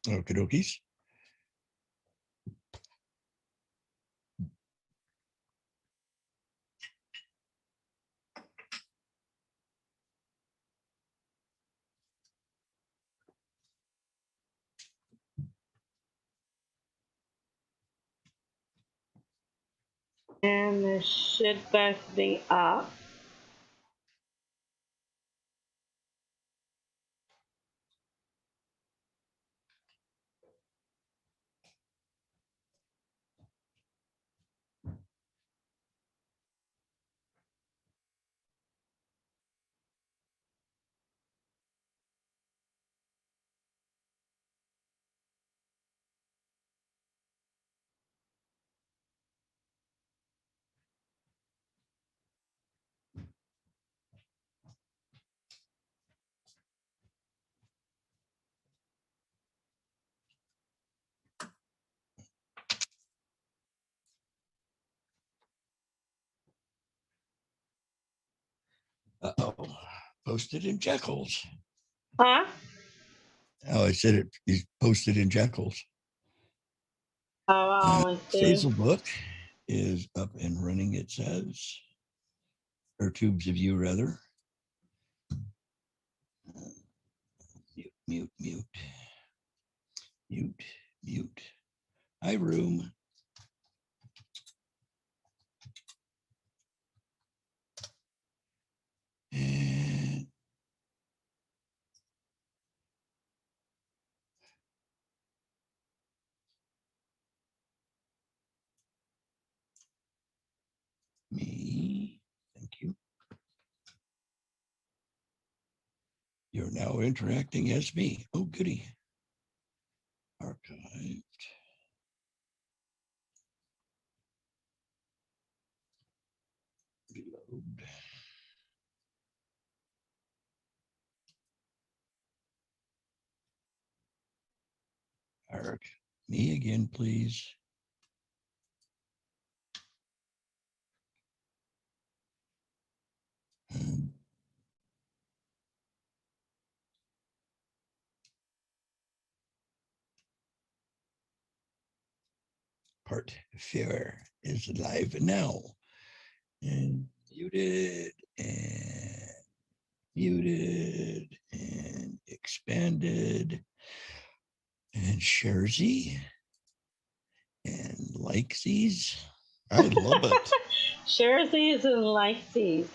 Okie dokies. And this should both be up. Uh-oh. Posted in Jekylls. Huh? Oh, I said it is posted in Jekylls. Oh, I always do. Cecil book is up and running, it says. Or tubes of you, rather. Mute, mute, mute. Mute, mute. Hi, room. And me. Thank you. You're now interacting as me. Oh, goody. Archived. Reload. Arc. Me again, please. Part fair is live now. And muted and muted and expanded and Sharzy and Likesies. I love it. Sharesies and Lyces.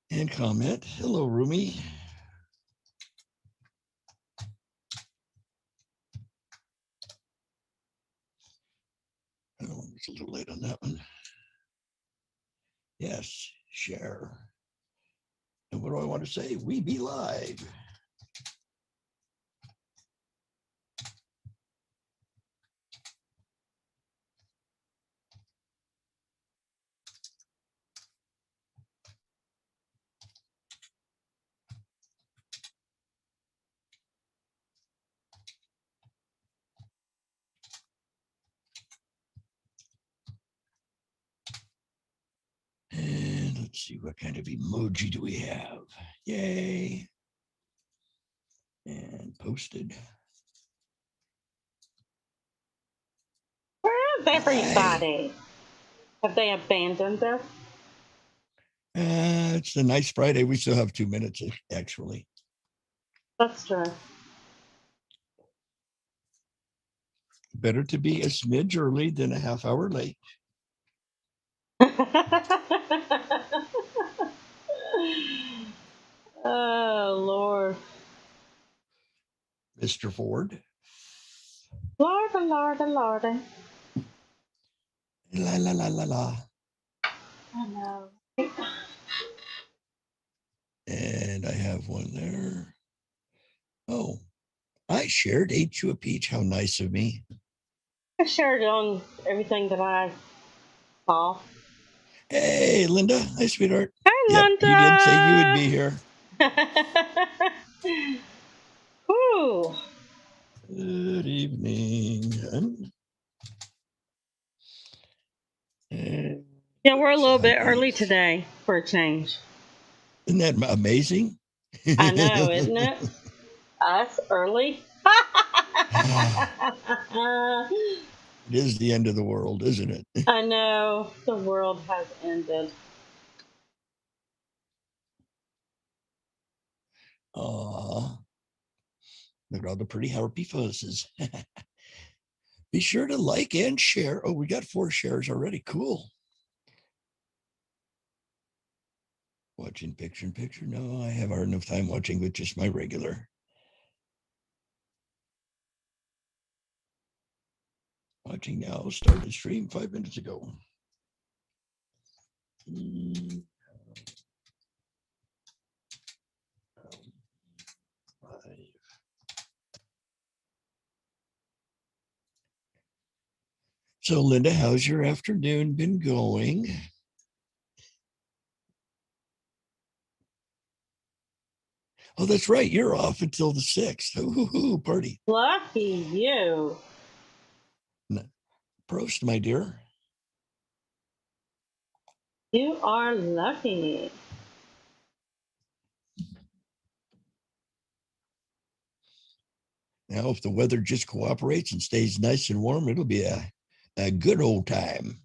And comment. Hello, Rumi. Oh, it's a little late on that one. Yes, share. And what do I want to say? We be live. And let's see, what kind of emoji do we have? Yay. And posted. Where is everybody? Have they abandoned us? It's a nice Friday. We still have 2 minutes, actually. That's true. Better to be a smidge early than a half hour late. Oh, Lord. Mr. Ford. Lord, Lord, Lord. La la la la la. I know. And I have one there. Oh, I shared ate you a peach. How nice of me. I shared on everything that I saw. Hey, Linda. Hi, sweetheart. Hey, Yep, you did say you would Linda. be here. Whew. Good evening. Yeah, we're a little Hi, bit early Pete. today for a change. Isn't that amazing? I know, isn't it? Us early? It is the end of the world, isn't it? I know the world has ended. Aw, look at all the pretty happy faces. Be sure to like and share. Oh, we got 4 shares already. Cool. Watching picture in picture. No, I have hard enough time watching with just my regular. Watching now. Started stream 5 minutes ago. So, Linda, how's your afternoon been going? Oh, that's right. You're off until the 6th. Ooh, party. Lucky you. Prost, my dear. You are lucky. Now, if the weather just cooperates and stays nice and warm, it'll be a good old time.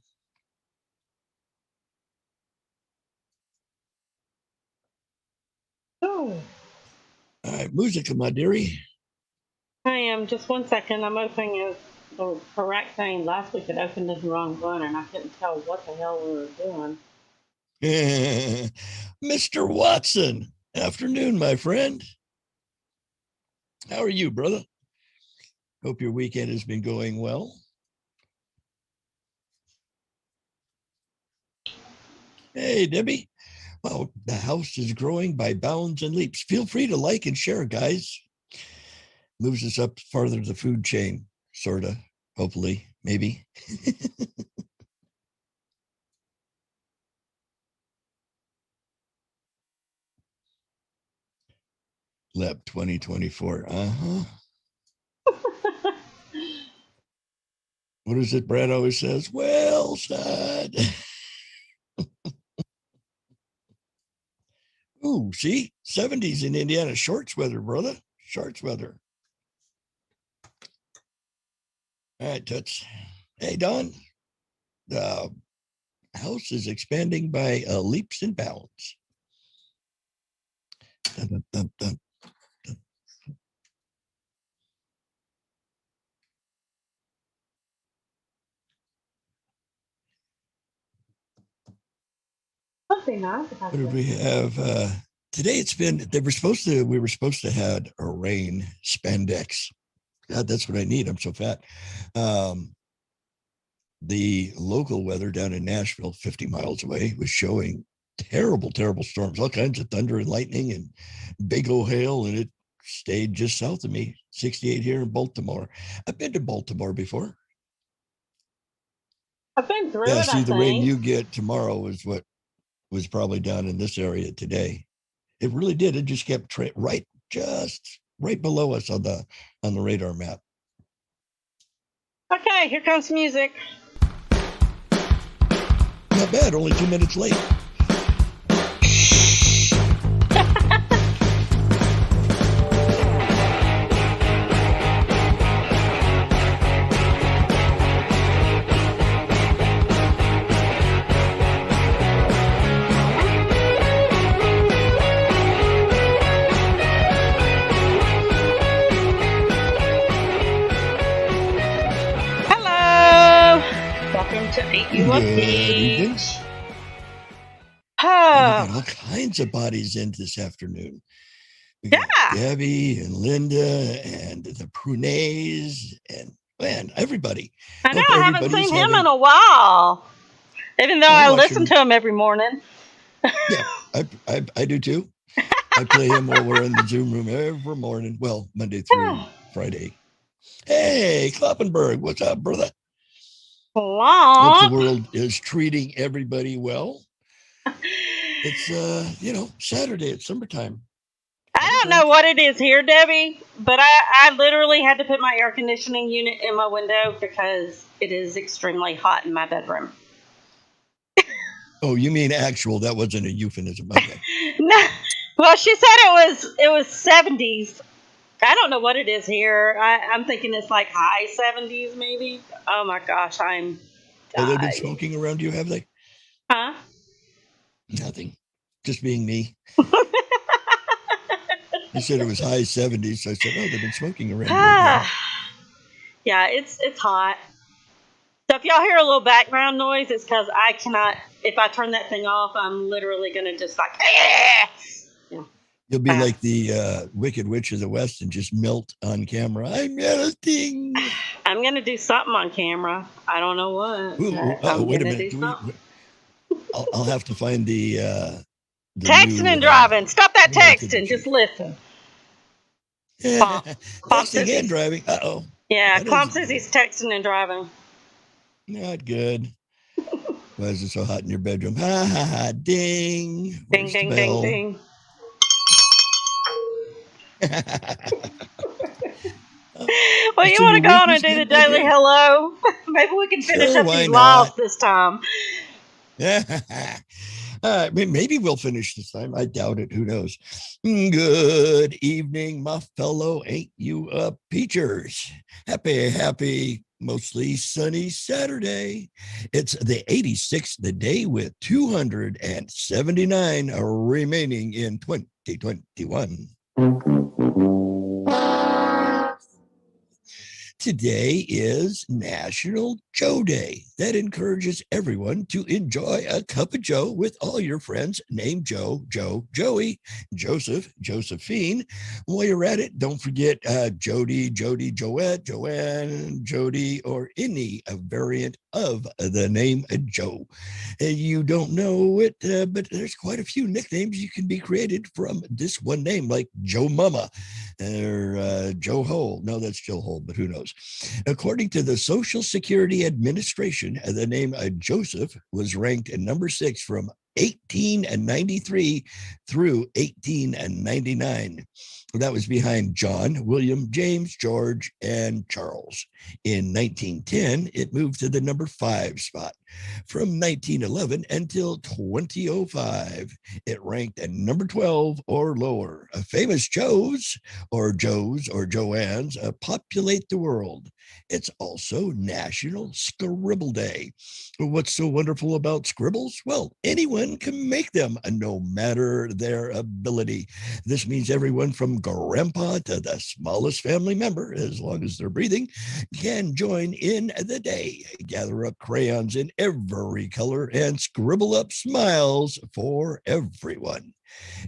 Oh. All right, music, my dearie. I am. Just 1 second. I'm opening the correct thing. Last week it opened in the wrong one and I couldn't tell what the hell we were doing. Mr. Watson, afternoon, my friend. How are you, brother? Hope your weekend has been going well. Hey, Debbie. Well, the house is growing by bounds and leaps. Feel free to like and share, guys. Moves us up farther the food chain, sort of, hopefully, maybe. Lab 2024. Uh-huh. What is it Brad always says? Well said. Ooh, see? 70s in Indiana. Shorts weather, brother. Shorts weather. All right, Toots. Hey, Don. The house is expanding by leaps and bounds. Dun, dun, dun, dun. Something nice about What did this. we have? Today it's been, we were supposed to have a rain spandex. God, that's what I need. I'm so fat. The local weather down in Nashville, 50 miles away, was showing terrible, terrible storms, all kinds of thunder and lightning and big old hail. And it stayed just south of me, 68 here in Baltimore. I've been to Baltimore before. I've been through Yeah, it, see, I the rain think. you get tomorrow is what was probably down in this area today. It really did. It just kept just right below us on the radar map. Okay, here comes music. Not bad. Only 2 minutes late. Hello. Welcome to Ain't You a Good evening. Peach. And we got all kinds of bodies in this afternoon. We got Debbie and Linda and the Prunays and man, everybody. I know, I haven't everybody's seen him having- in a while. Even though I listen watching- to him every morning. Yeah, I do too. I play him while we're in the Zoom room every morning. Well, Monday through Friday. Hey, Kloppenberg, what's up, brother? Hope the world is treating everybody well. It's Saturday. It's summertime. I don't know what it is here, Debbie, but I literally had to put my air conditioning unit in my window because it is extremely hot in my bedroom. Oh, you mean actual? That wasn't a euphemism. Okay. No, well, she said it was 70s I don't know what it is here. I'm thinking it's like high 70s, maybe. Oh my gosh, I'm Oh, they've been dying. smoking around you, have they? Huh? Nothing. Just being me. You said it was high 70s. So I said, oh, they've been smoking around you again. Yeah, it's hot. So if y'all hear a little background noise, it's because I cannot. If I turn that thing off, I'm literally gonna just like. Yeah. You'll be like the Wicked Witch of the West and just melt on camera. I'm melting. I'm gonna do something on camera. I don't know what. Ooh, I'm wait a gonna minute. do something. I'll have to find the Texting new and driving. Stop that to the texting. Just chief. listen. Clomp says Texting and he's. driving. Uh-oh. Yeah, What Clomp is says it? he's texting and driving. Not good. Why is it so hot in your bedroom? Ha ha ha! Ding! Ding, Where's the ding, ding, bell? ding. Well, you So want to your go week on was and do the good, my daily dear? hello? Maybe we can finish Sure, up why these laws not? this time. Maybe we'll finish this time. I doubt it. Who knows? Good evening, my fellow Ain't You Up Peachers. Happy, mostly sunny Saturday. It's the 86th day with 279 remaining in 2021. Today is National Joe Day. That encourages everyone to enjoy a cup of Joe with all your friends named Joe, Joey, Joseph, Josephine. While you're at it, don't forget Jody, Joette, Joanne, Jody, or any variant of the name Joe. You don't know it, but there's quite a few nicknames you can be created from this one name, like Joe Mama or Joe Hole. No, that's Joe Hole, but who knows? According to the Social Security Administration, the name Joseph was ranked at number 6 from 1893 through 1899. That was behind John, William, James, George, and Charles. In 1910, it moved to the number 5 spot. From 1911 until 2005, it ranked at number 12 or lower. Famous Joes or Joannes populate the world. It's also National Scribble Day. What's so wonderful about scribbles? Well, anyone can make them, no matter their ability. This means everyone from grandpa to the smallest family member, as long as they're breathing, can join in the day. Gather up crayons in every color and scribble up smiles for everyone.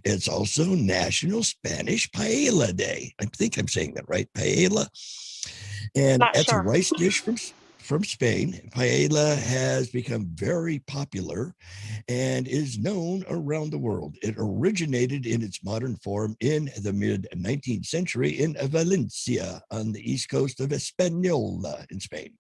It's also National Spanish Paella Day. I think I'm saying that right, paella. And Not that's a sure. rice dish from Spain. Paella has become very popular and is known around the world. It originated in its modern form in the mid 19th century in Valencia on the east coast of Hispaniola in Spain.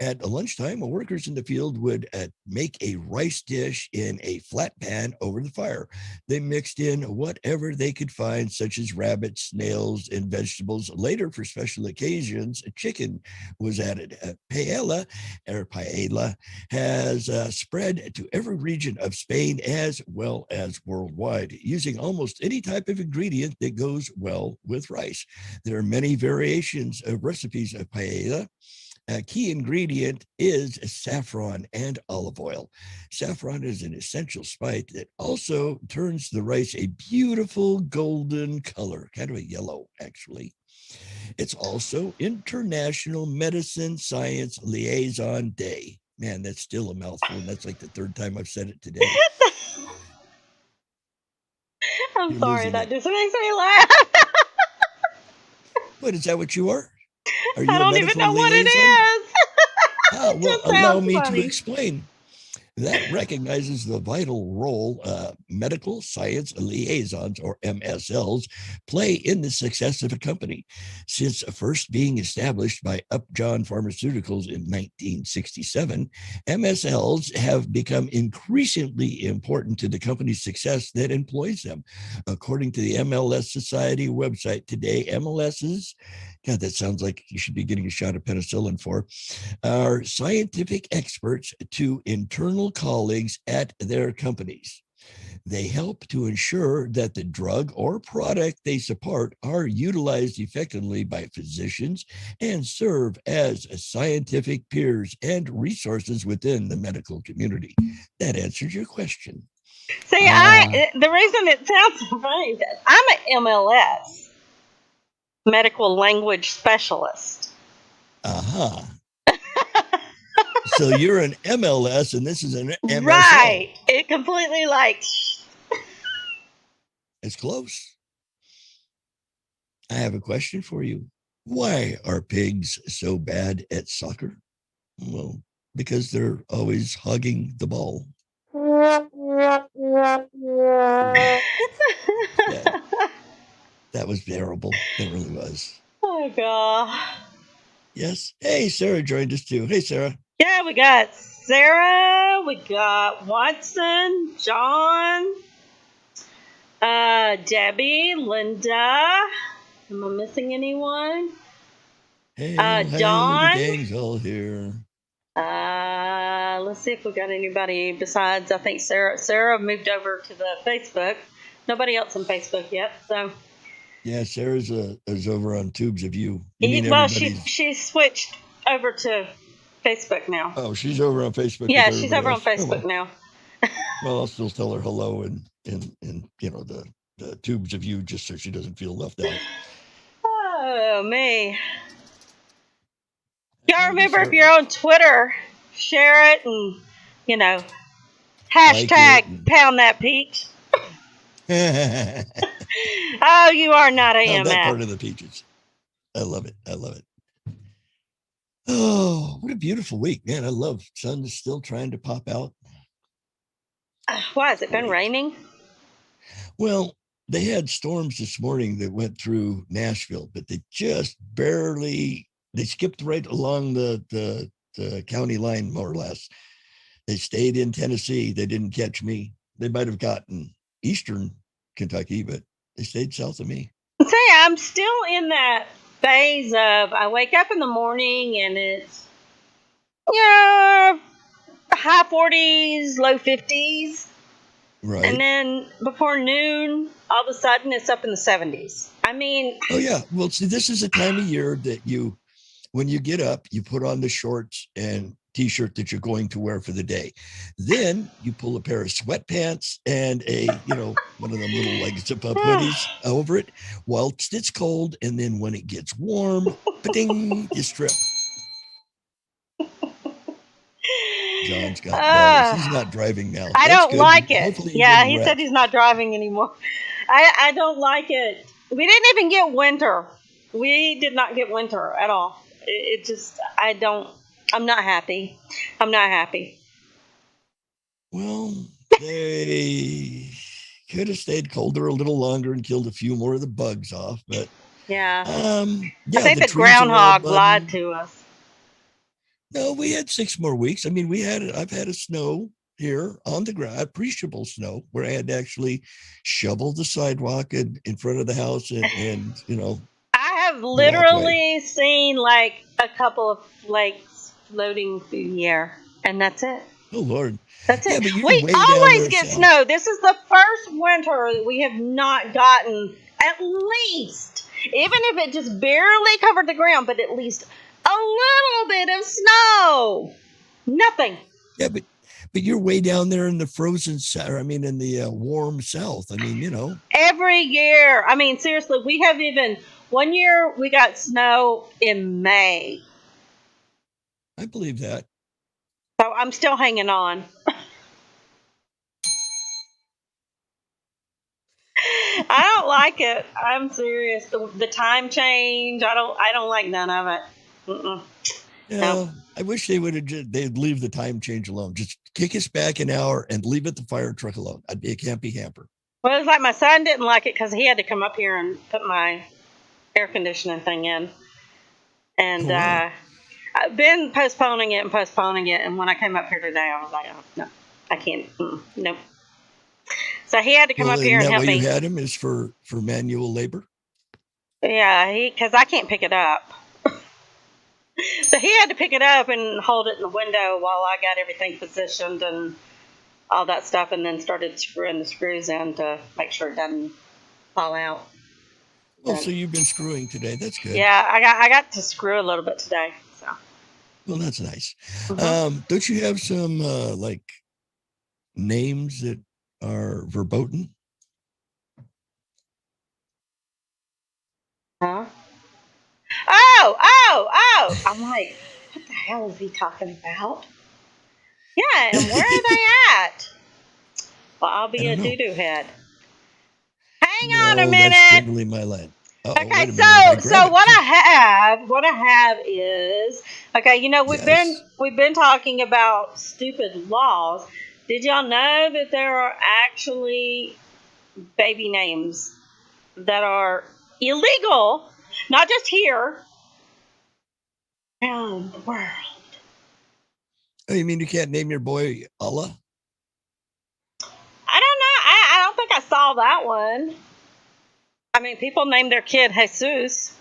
At lunchtime, workers in the field would make a rice dish in a flat pan over the fire. They mixed in whatever they could find, such as rabbits, snails, and vegetables. Later, for special occasions, chicken was added. Paella has spread to every region of Spain as well as worldwide, using almost any type of ingredient that goes well with rice. There are many variations of recipes of paella. A key ingredient is saffron and olive oil. Saffron is an essential spice that also turns the rice a beautiful golden color, kind of a yellow, actually. It's also International Medicine Science Liaison Day. Man, that's still a mouthful, and that's like the third time I've said it today. I'm You're sorry, losing that it. just makes me laugh. What, is that what you are? Are I you a don't even medical know what it liaison? is. It Well, just allow sounds me to funny. explain. That recognizes the vital role medical science liaisons, or MSLs, play in the success of a company. Since first being established by Upjohn Pharmaceuticals in 1967, MSLs have become increasingly important to the company's success that employs them. According to the MLS Society website today, MLSs, God, that sounds like you should be getting a shot of penicillin for, are scientific experts to internal colleagues at their companies. They help to ensure that the drug or product they support are utilized effectively by physicians and serve as scientific peers and resources within the medical community. That answers your question. See, the reason it sounds so funny is that I'm an MLS, medical language specialist. Uh-huh. So you're an MLS and this is an MSO. Right. It completely It's close. I have a question for you. Why are pigs so bad at soccer? Well, because they're always hugging the ball. Yeah, that was terrible. That really was. Oh, God. Yes. Hey, Sarah joined us too. Hey, Sarah. Yeah, we got Sarah, we got Watson, John, Debbie, Linda. Am I missing anyone? Hey, Dawn. the gang's all here. Let's see if we got anybody besides. I think Sarah moved over to the Facebook. Nobody else on Facebook yet. So yeah, Sarah's is over on Tubes of You. Well, she switched over to Facebook now. Oh, she's over on Facebook. Yeah, she's over on Facebook now. Well, I'll still tell her hello and the Tubes of You just so she doesn't feel left out. Oh, me. Y'all remember if you're on Twitter, share it and, hashtag pound that peach. Oh, you are not a that part of the peaches. I love it. Oh, what a beautiful week, man. I love sun is still trying to pop out. Why has it been raining? Well, they had storms this morning that went through Nashville, but they just barely, they skipped right along the county line, more or less. They stayed in Tennessee. They didn't catch me. They might have gotten eastern Kentucky, but they stayed south of me. See, I'm still in that phase of I wake up in the morning and it's high 40s, low 50s. Right. And then before noon, all of a sudden it's up in the 70s. I mean, oh yeah. Well, see, this is a time of year that when you get up, you put on the shorts and t-shirt that you're going to wear for the day. Then you pull a pair of sweatpants and a, one of them little legs up hoodies over it whilst it's cold. And then when it gets warm, ba-ding, you strip. John's got bells. He's not driving now. I don't like it. Yeah, he said he's not driving anymore. I don't like it. We didn't even get winter. We did not get winter at all. It just, I'm not happy. Well, they could have stayed colder a little longer and killed a few more of the bugs off, but yeah. I think the groundhog lied to us. No, we had 6 more weeks. I mean, I've had a snow here on the ground, appreciable snow, where I had to actually shovel the sidewalk in front of the house and I have literally seen like a couple of flakes floating through the air, and that's it. Oh, Lord. That's it. Yeah, we always get snow. This is the first winter that we have not gotten, at least, even if it just barely covered the ground, but at least a little bit of snow. Nothing. Yeah, but you're way down there in the frozen south. I mean, in the warm south. I mean, Every year. I mean, seriously, we have one year we got snow in May. I believe that. So I'm still hanging on. I don't like it. I'm serious. The time change. I don't like none of it. Yeah, no. I wish they'd leave the time change alone. Just kick us back an hour and leave it the fire truck alone. I'd be a campy hamper. Well, it's like my son didn't like it because he had to come up here and put my air conditioning thing in. And I've been postponing it. And when I came up here today, I was like, oh, no, I can't. Nope. So he had to come up here and help me. You had him is for manual labor? Yeah, because I can't pick it up. So he had to pick it up and hold it in the window while I got everything positioned and all that stuff, and then started screwing the screws in to make sure it doesn't fall out. Well, so you've been screwing today. That's good. Yeah, I got to screw a little bit today. So. Well, that's nice. Mm-hmm. Don't you have some like names that are verboten? Huh? Oh! I'm like, what the hell is he talking about? Yeah, and where are they at? Well, I'll be a doo-doo head. Hang on a minute. That's generally my land. Okay, so what I have is, okay, you know, we've been talking about stupid laws. Did y'all know that there are actually baby names that are illegal, not just here, around the world? Oh, you mean you can't name your boy Allah? I don't know. I don't think I saw that one. I mean, people name their kid Jesus.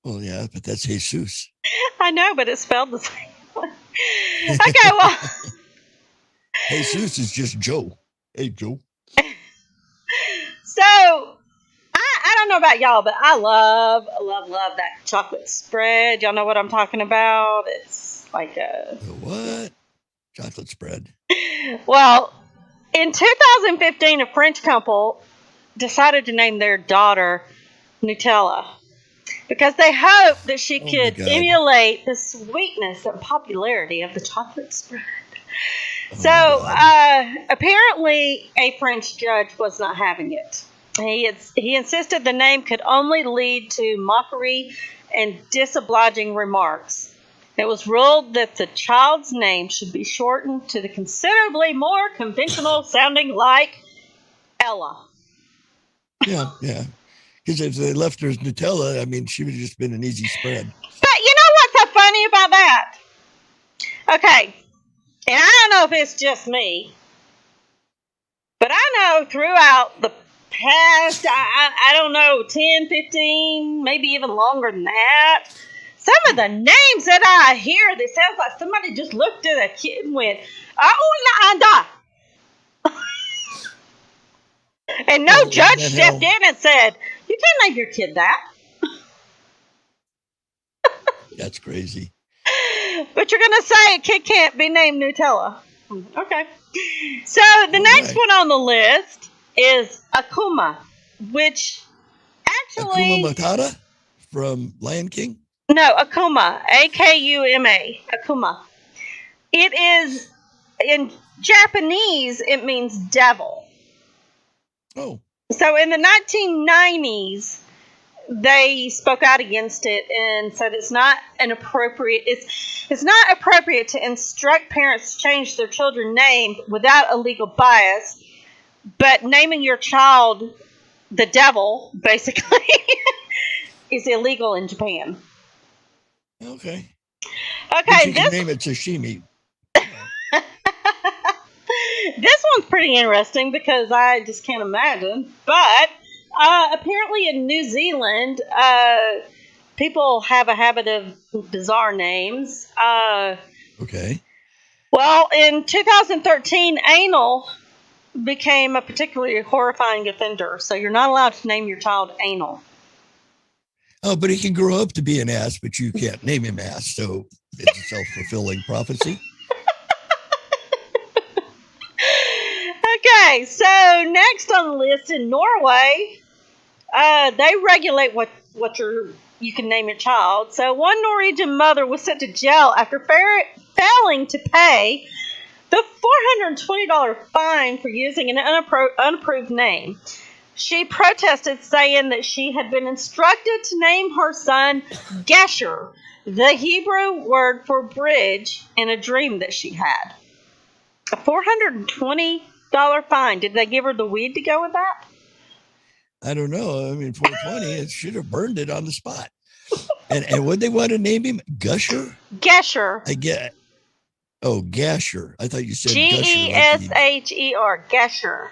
Well, yeah, but that's Jesus. I know, but it's spelled the same way. Okay, well. Jesus is just Joe. Hey, Joe. So, I don't know about y'all, but I love that chocolate spread. Y'all know what I'm talking about? It's like a... The what? Chocolate spread. Well, in 2015, a French couple decided to name their daughter Nutella because they hoped that she could emulate the sweetness and popularity of the chocolate spread. So apparently a French judge was not having it. He insisted the name could only lead to mockery and disobliging remarks. It was ruled that the child's name should be shortened to the considerably more conventional sounding like Ella. Yeah. Because if they left her as Nutella, I mean, she would have just been an easy spread. But you know what's so funny about that? Okay, and I don't know if it's just me, but I know throughout the past, I don't know, 10, 15, maybe even longer than that, some of the names that I hear, that sounds like somebody just looked at a kid and went, oh, nah. And no judge stepped in and said, you can't name your kid that. That's crazy. But you're going to say a kid can't be named Nutella. Okay. So the next one on the list is Akuma, which actually... Akuma Matata from Lion King? No, Akuma. A-K-U-M-A. Akuma. It is, in Japanese, it means devil. Oh. So in the 1990s, they spoke out against it and said it's not appropriate to instruct parents to change their children's name without a legal bias, but naming your child the devil, basically, is illegal in Japan. Okay. Okay, you can name it sashimi. This one's pretty interesting because I just can't imagine. But apparently in New Zealand, people have a habit of bizarre names. Okay. Well, in 2013, anal became a particularly horrifying offender. So you're not allowed to name your child Anal. Oh, but he can grow up to be an ass, but you can't name him ass. So it's a self-fulfilling prophecy. Okay, so next on the list in Norway, they regulate what you can name your child. So one Norwegian mother was sent to jail after failing to pay the $420 fine for using an unapproved name. She protested, saying that she had been instructed to name her son Gesher, the Hebrew word for bridge, in a dream that she had. A $420 fine. Did they give her the weed to go with that? I don't know. I mean, 420, it should have burned it on the spot. And what they want to name him? Gusher? Gesher. I get. Oh, Gasher. I thought you said Gesher. Gesher.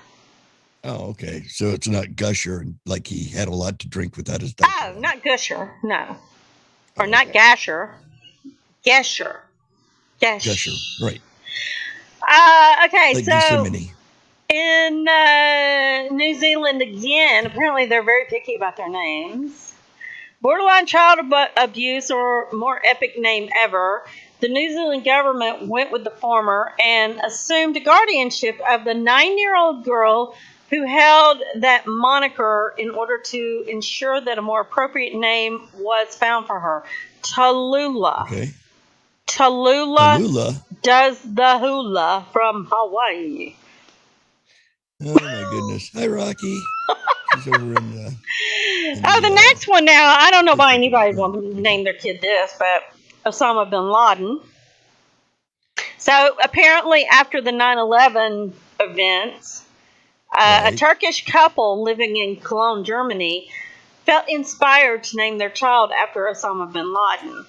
Oh, okay. So it's not Gusher, like he had a lot to drink without his diaper. Oh, not Gusher. No. Or not Gasher. Gesher. Gusher, right. Okay, Like so Gethsemane. in New Zealand again, apparently they're very picky about their names. Borderline child abuse, or more epic name ever, the New Zealand government went with the former and assumed guardianship of the 9-year-old girl who held that moniker in order to ensure that a more appropriate name was found for her. Tallulah. Okay. Tallulah Tallulah. does the hula from Hawaii. Oh my goodness. Hi, Rocky. She's over in the Oh, the next one now. I don't know why Facebook anybody room. will name their kid this, but Osama bin Laden. So apparently, after the 9/11 events, a Right. Turkish couple living in Cologne, Germany, felt inspired to name their child after Osama bin Laden.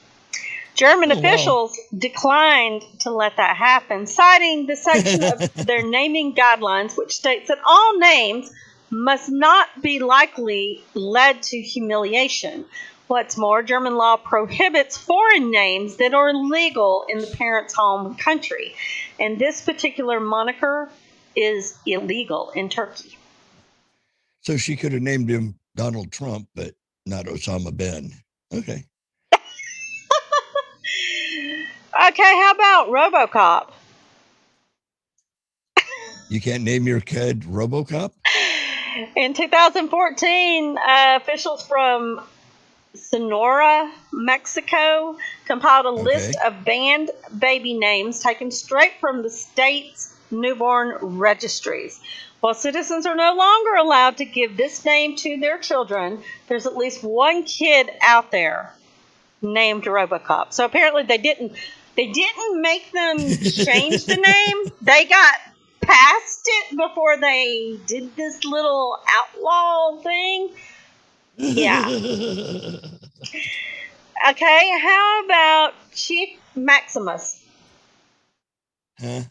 German officials declined to let that happen, citing the section of their naming guidelines which states that all names must not be likely led to humiliation. What's more, German law prohibits foreign names that are illegal in the parent's home country, and this particular moniker is illegal in Turkey. So she could have named him Donald Trump, but not Osama bin. Okay. Okay, how about RoboCop? You can't name your kid RoboCop? In 2014, officials from Sonora, Mexico, compiled a list of banned baby names taken straight from the state's newborn registries. While citizens are no longer allowed to give this name to their children, there's at least one kid out there named RoboCop. So apparently they didn't make them change the name. They got past it before they did this little outlaw thing. Yeah. Okay, how about Chief Maximus? Huh?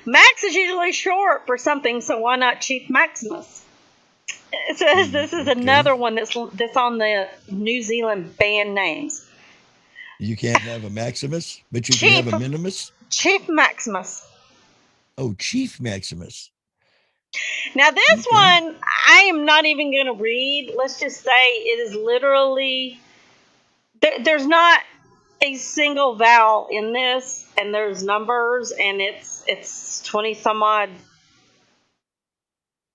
Max is usually short for something, so why not Chief Maximus? It says this is another one that's on the New Zealand banned names. You can't have a Maximus, but you can have a Minimus? Chief Maximus. Oh, Chief Maximus. Now, this one, I am not even going to read. Let's just say it is literally, there's not a single vowel in this, and there's numbers, and it's 20 some odd.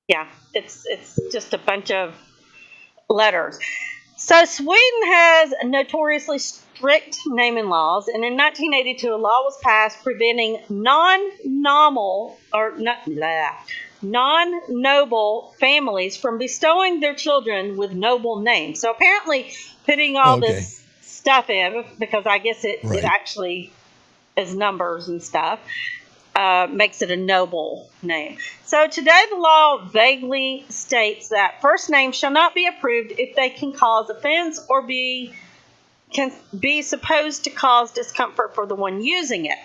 Yeah, it's just a bunch of letters. So Sweden has notoriously strict naming laws, and in 1982 a law was passed preventing non-noble families from bestowing their children with noble names. So apparently putting all this stuff in, because I guess it actually is numbers and stuff, makes it a noble name. So today the law vaguely states that first names shall not be approved if they can cause offense or can be supposed to cause discomfort for the one using it,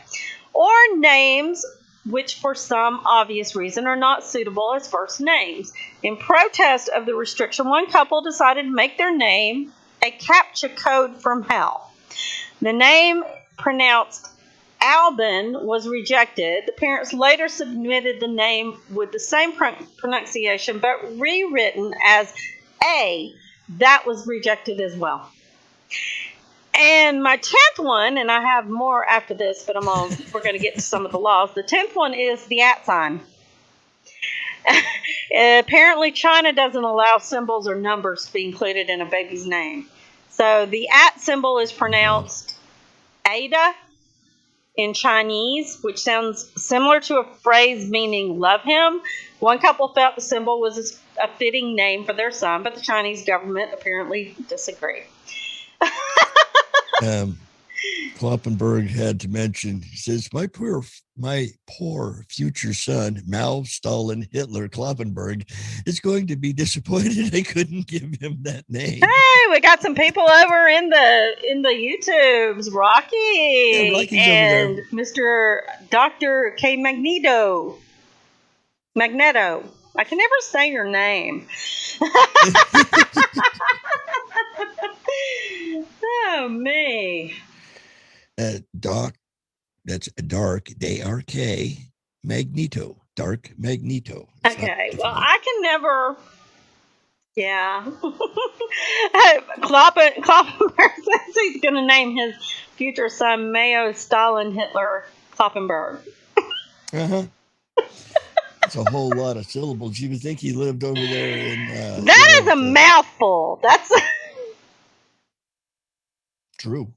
or names which for some obvious reason are not suitable as first names. In protest of the restriction, one couple decided to make their name a CAPTCHA code from hell. The name, pronounced Albin, was rejected. The parents later submitted the name with the same pronunciation but rewritten as A. That was rejected as well. And my 10th one, and I have more after this, but we're going to get to some of the laws. The 10th one is the @ sign. Apparently China doesn't allow symbols or numbers to be included in a baby's name. So the @ symbol is pronounced Ada in Chinese, which sounds similar to a phrase meaning love him. One couple felt the symbol was a fitting name for their son, but the Chinese government apparently disagreed. Kloppenberg had to mention, he says, my poor future son, Mao, Stalin, Hitler, Kloppenberg, is going to be disappointed I couldn't give him that name. Hey, we got some people over in the YouTubes, Rocky, and Mr. Dr. K. Magneto. I can never say your name. Oh, me. Doc, that's dark, DRK, Magneto, dark Magneto. It's not Okay, well, difficult. I can never. Yeah. Kloppenberg says he's going to name his future son Mayo Stalin Hitler Kloppenberg. Uh-huh. That's a whole lot of syllables. You would think he lived over there in, That is a mouthful. That's. true.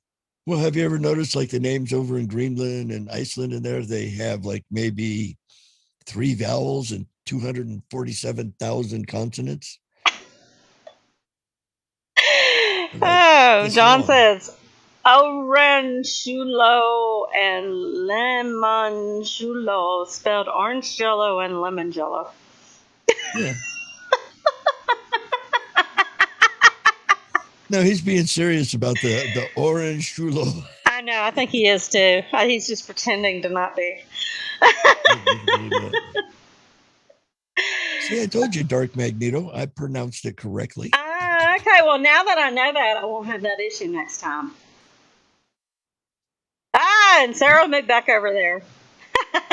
Well, have you ever noticed like the names over in Greenland and Iceland in there? They have like maybe 3 vowels and 247,000 consonants. They're like Oh, this John long. says Oranchulo and Lemonchulo, spelled orange jello and lemon jello. Yeah. No, he's being serious about the orange chulo. I know, I think he is too. He's just pretending to not be. You can believe that. See, I told you, Dark Magneto. I pronounced it correctly. Okay, well, now that I know that, I won't have that issue next time. And Sarah will move back over there. Okay,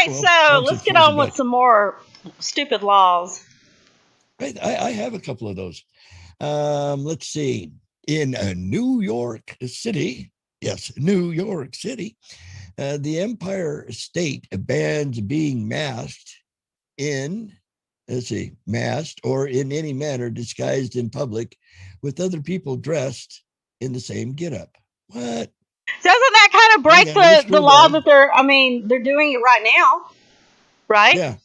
Well, so once let's it get kills on it with back. some more stupid laws. I have a couple of those. Let's see. In New York City, yes, New York City, the Empire State bans being masked in, let's see, masked or in any manner disguised in public with other people dressed in the same getup. What? Doesn't that kind of Hang break on, let me the scroll law down. that they're doing it right now, right? Yeah.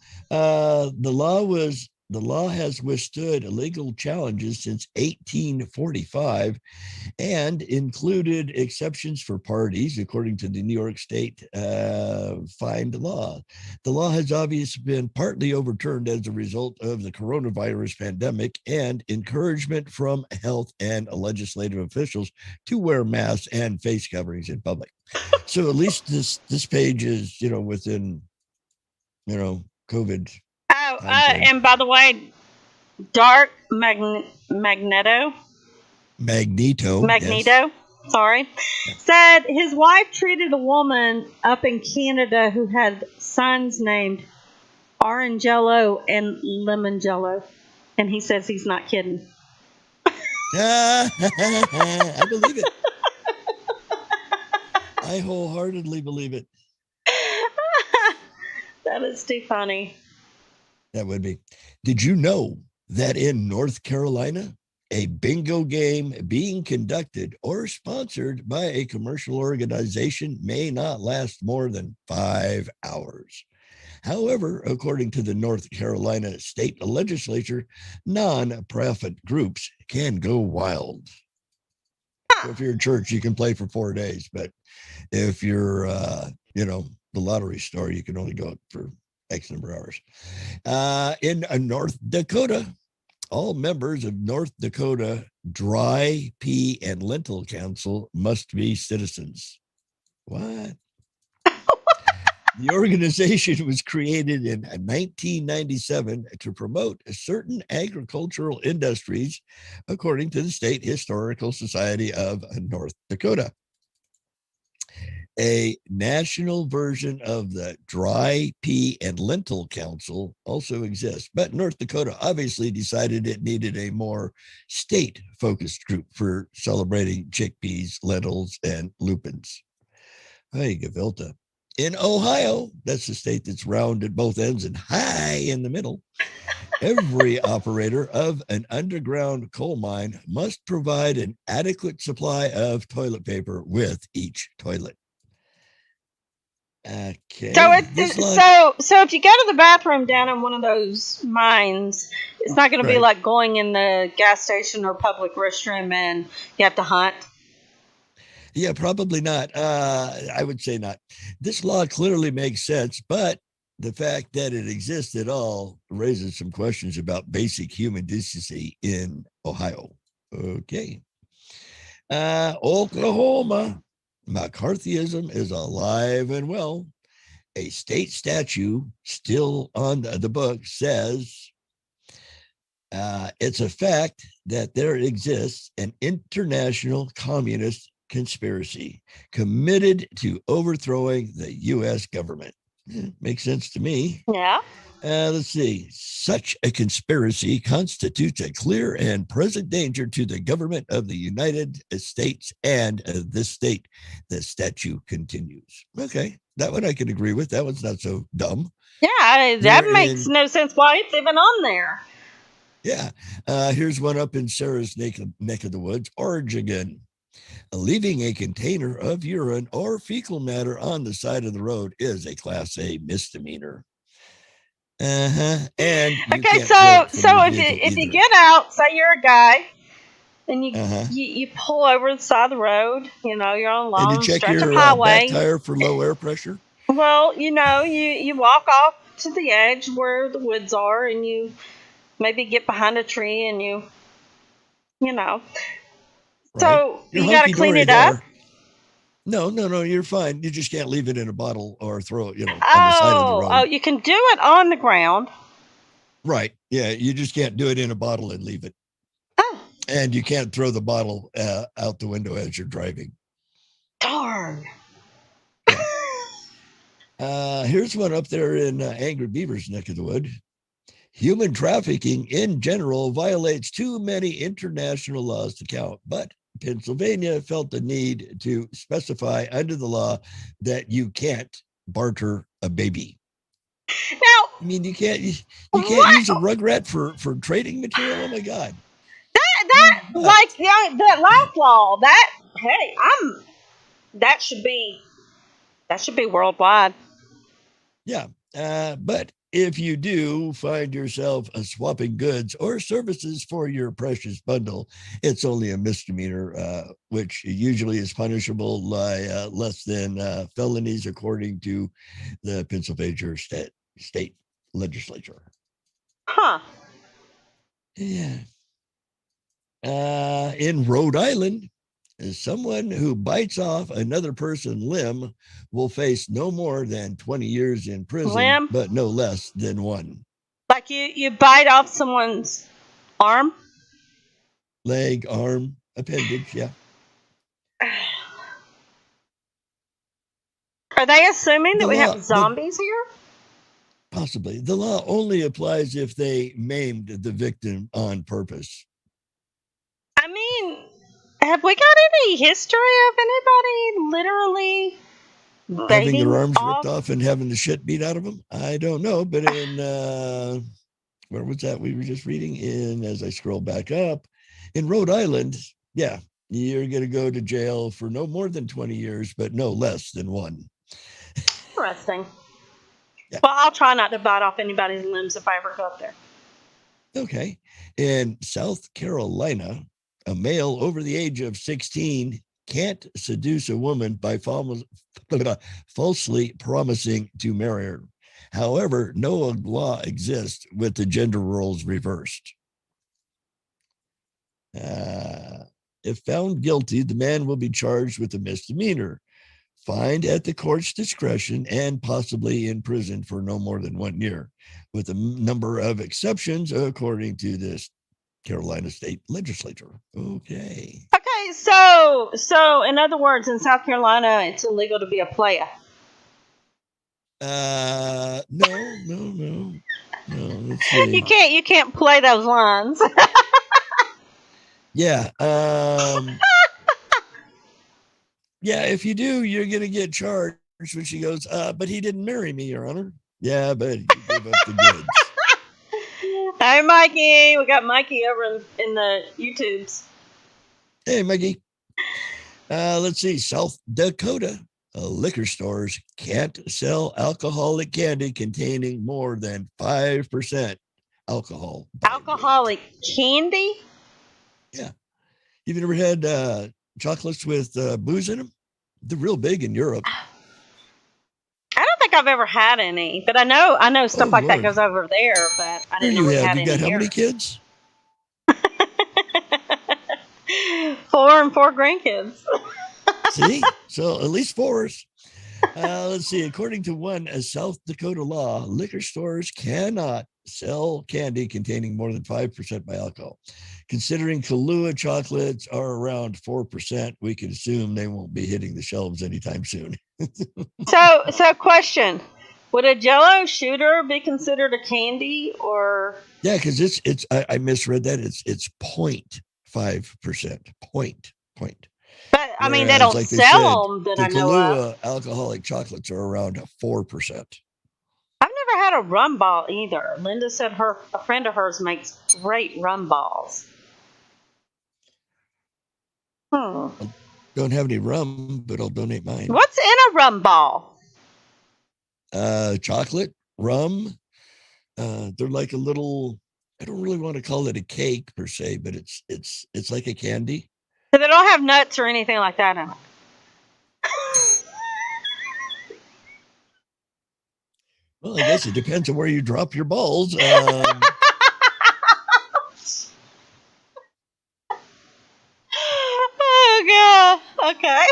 The law has withstood legal challenges since 1845 and included exceptions for parties, according to the New York State fined law. The law has obviously been partly overturned as a result of the coronavirus pandemic and encouragement from health and legislative officials to wear masks and face coverings in public. So at least this page is, within, COVID Oh, time frame. and by the way, Dark Magneto, Magneto, yes. Magneto, sorry, Yeah. said his wife treated a woman up in Canada who had sons named Orangello and Lemon Jello, and he says he's not kidding. I believe it. I wholeheartedly believe it. That is too funny. That would be. Did you know that in North Carolina, a bingo game being conducted or sponsored by a commercial organization may not last more than 5 hours? However, according to the North Carolina state legislature, non-profit groups can go wild. So if you're in church, you can play for 4 days. But if you're, the lottery store, you can only go for X number of hours. In North Dakota, all members of North Dakota Dry Pea and Lentil Council must be citizens. What? The organization was created in 1997 to promote certain agricultural industries, according to the State Historical Society of North Dakota. A national version of the Dry Pea and Lentil Council also exists, but North Dakota obviously decided it needed a more state-focused group for celebrating chickpeas, lentils, and lupins. Hey, Gavilta. In Ohio, that's the state that's round at both ends and high in the middle, every operator of an underground coal mine must provide an adequate supply of toilet paper with each toilet. So Okay. so if you go to the bathroom down in one of those mines, it's not going to be Right. like going in the gas station or public restroom and you have to hunt. Yeah, probably not. I would say not. This law clearly makes sense, but the fact that it exists at all raises some questions about basic human decency in Ohio. Okay. Oklahoma. McCarthyism is alive and well. A state statute still on the book says it's a fact that there exists an international communist conspiracy committed to overthrowing the U.S. government. Makes sense to me. Yeah. Let's see. Such a conspiracy constitutes a clear and present danger to the government of the United States and this state. The statute continues. Okay, that one I can agree with. That one's not so dumb. Yeah, Here that makes in, no sense why it's even on there. yeah, here's one up in Sarah's neck of the woods, Oregon. Leaving a container of urine or fecal matter on the side of the road is a Class A misdemeanor. And you Okay, can't throw it from your if vehicle you either. get out, say you're a guy, and Uh-huh. you pull over the side of the road, you're on a And you long check stretch of your back highway. tire for low air pressure. Well, you walk off to the edge where the woods are, and you maybe get behind a tree, and you know. Right. So You're you got to hunky clean dory it up. there. No, you're fine. You just can't leave it in a bottle or throw it, on the side of the road. Oh, you can do it on the ground. Right. Yeah, you just can't do it in a bottle and leave it. Oh, And you can't throw the bottle out the window as you're driving. darn. Yeah. Here's one up there in Angry Beaver's neck of the wood. Human trafficking in general violates too many international laws to count, but Pennsylvania felt the need to specify under the law that you can't barter a baby. Now, I mean, you can't use a rugrat for trading material. Oh my God! that Outlaw. That should be worldwide. Yeah, but if you do find yourself swapping goods or services for your precious bundle, it's only a misdemeanor, which usually is punishable by less than felonies, according to the Pennsylvania state legislature. Huh. Yeah. In Rhode Island, someone who bites off another person's limb will face no more than 20 years in prison, but no less than 1. Like you bite off someone's arm? Leg, arm, appendage, yeah. Are they assuming that we have zombies here? Possibly. The law only applies if they maimed the victim on purpose. I mean, have we got any history of anybody literally having their arms ripped off and having the shit beat out of them? I don't know, but in where was that we were just reading in, as I scroll back up, in Rhode Island, yeah, you're going to go to jail for no more than 20 years, but no less than 1. Interesting. Yeah. Well, I'll try not to bite off anybody's limbs if I ever go up there. Okay. In South Carolina, a male over the age of 16 can't seduce a woman by falsely promising to marry her. However, no law exists with the gender roles reversed. If found guilty, the man will be charged with a misdemeanor, fined at the court's discretion, and possibly imprisoned for no more than 1 year, with a number of exceptions according to this Carolina state legislature. Okay. Okay, so in other words, in South Carolina, it's illegal to be a player. No. Let's see. You can't play those lines. Yeah. Yeah, if you do, you're going to get charged. When she goes, but he didn't marry me, Your Honor. Yeah, but he gave up the goods. Hi, Mikey. We got Mikey over in the YouTubes. Hey, Mikey. Let's see. South Dakota liquor stores can't sell alcoholic candy containing more than 5% alcohol. Alcoholic candy? Yeah. You've never had chocolates with booze in them? They're real big in Europe. I don't think I've ever had any, but I know stuff like that goes over there, but I didn't know we had any here. You got how many kids? 4 and 4 grandkids. See? So at least 4. Let's see. According to one South Dakota law, liquor stores cannot sell candy containing more than 5% by alcohol. Considering Kahlua chocolates are around 4%, we can assume they won't be hitting the shelves anytime soon. So question: would a Jello shooter be considered a candy or? Yeah, because it's I misread that. It's 0.5%. Point. But I mean, they Whereas, don't like they said, sell them that the I know of. Kahlua alcoholic chocolates are around 4%. I've never had a rum ball either. Linda said a friend of hers makes great rum balls. Hmm. I don't have any rum, but I'll donate mine. What's in a rum ball? Chocolate, rum. They're like a little. I don't really want to call it a cake per se, but it's like a candy. So they don't have nuts or anything like that in it. Well, I guess it depends on where you drop your balls. Oh god. Okay.